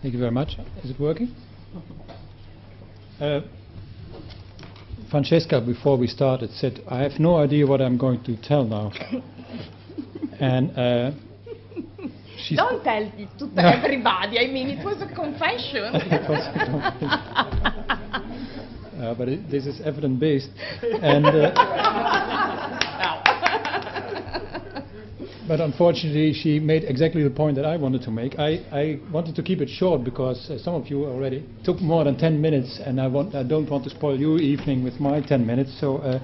Thank you very much. Is it working? Francesca, before we started, said, I have no idea what I'm going to tell now. And don't tell it to everybody. I mean, it was a confession. But this is evidence-based. And but unfortunately, she made exactly the point that I wanted to make. I wanted to keep it short because some of you already took more than 10 minutes, and I don't want to spoil your evening with my 10 minutes. So,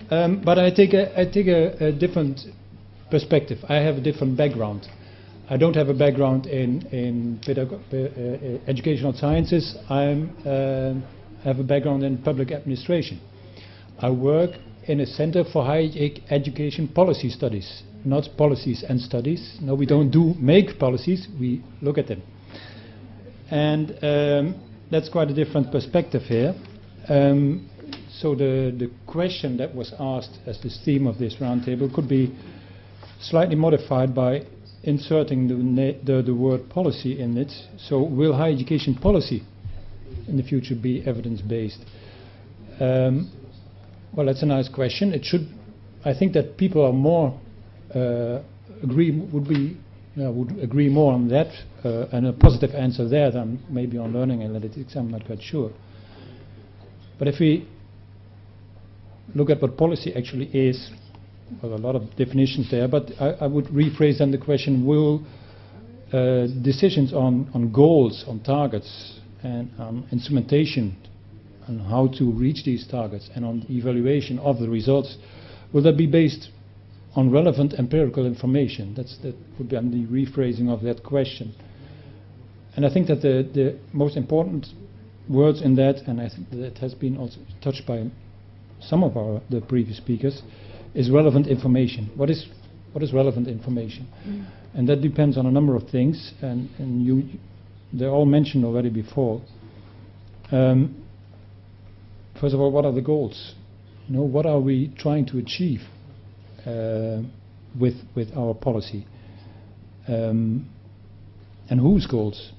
but I take a different perspective. I have a different background. I don't have a background in educational sciences. I have a background in public administration. I work in a Center for Higher Education Policy Studies, not policies and studies. No, we don't make policies, we look at them. And that's quite a different perspective here. So the question that was asked as the theme of this roundtable could be slightly modified by inserting the word policy in it. So will higher education policy in the future be evidence-based? Well, that's a nice question. It should. I think that people are more would agree more on that and a positive answer there than maybe on learning analytics. I'm not quite sure. But if we look at what policy actually is, well, a lot of definitions there. But I would rephrase then the question: will decisions on goals, on targets, and on instrumentation, on how to reach these targets, and on the evaluation of the results, will that be based on relevant empirical information? That would be the rephrasing of that question. And I think that the most important words in that, and I think that has been also touched by some of the previous speakers, is relevant information. What is relevant information? And that depends on a number of things, and they're all mentioned already before. First of all, what are the goals? What are we trying to achieve with our policy? And whose goals?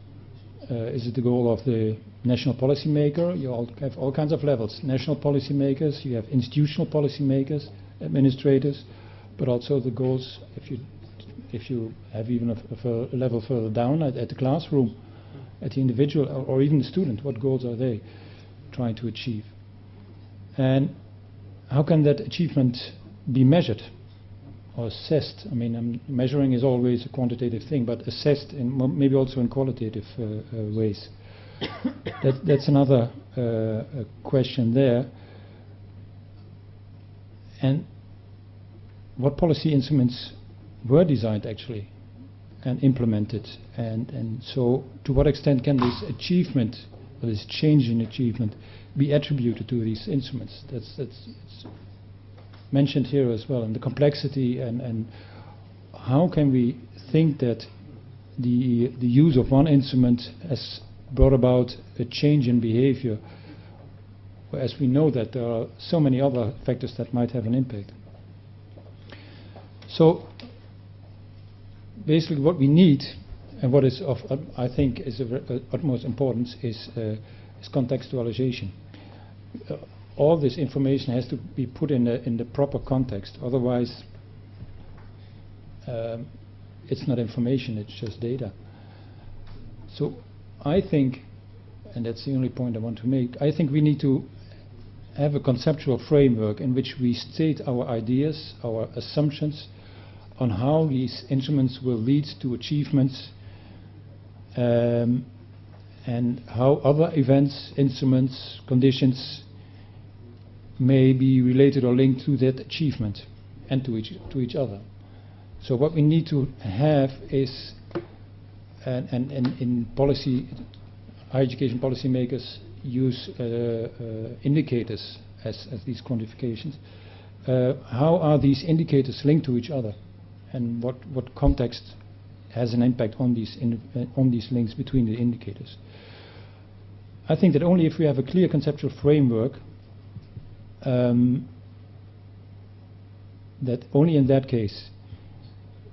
Is it the goal of the national policymaker? You all have all kinds of levels. National policymakers, you have institutional policymakers, administrators, but also the goals, if you have even a level further down at the classroom, at the individual or even the student, what goals are they trying to achieve? And how can that achievement be measured or assessed? I mean, measuring is always a quantitative thing, but assessed in maybe also in qualitative ways. That's another question there. And what policy instruments were designed actually and implemented, and so to what extent can this achievement or this change in achievement be attributed to these instruments? That's mentioned here as well, and the complexity and how can we think that the use of one instrument has brought about a change in behavior, whereas we know that there are so many other factors that might have an impact. So basically what we need, and what is of I think is of utmost importance, is contextualization. All this information has to be put in the proper context, otherwise it's not information, it's just data. So I think, and that's the only point I want to make, I think we need to have a conceptual framework in which we state our ideas, our assumptions on how these instruments will lead to achievements, and how other events, instruments, conditions may be related or linked to that achievement and to each other. So what we need to have is, and in policy, higher education policymakers use indicators as these quantifications. How are these indicators linked to each other, and what context has an impact on these links between the indicators? I think that only if we have a clear conceptual framework, that only in that case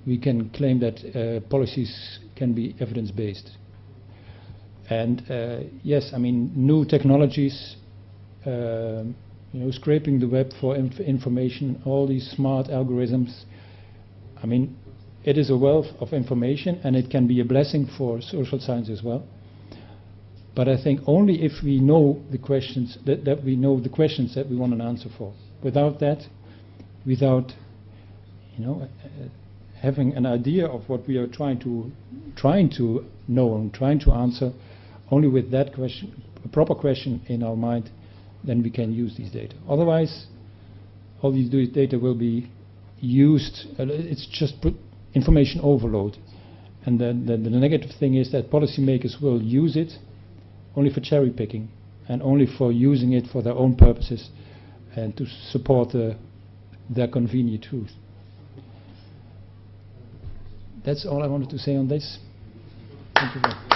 we can claim that policies can be evidence-based. And yes, I mean, new technologies, scraping the web for information, all these smart algorithms. I mean, it is a wealth of information, and it can be a blessing for social science as well. But I think only if we know the questions that we know the questions that we want an answer for. Without that, without having an idea of what we are trying to know and trying to answer, only with that question, a proper question in our mind, then we can use these data. Otherwise, all these data will be used. It's just information overload. And the negative thing is that policymakers will use it only for cherry picking and only for using it for their own purposes and to support their convenient truth. That's all I wanted to say on this. Thank you very much.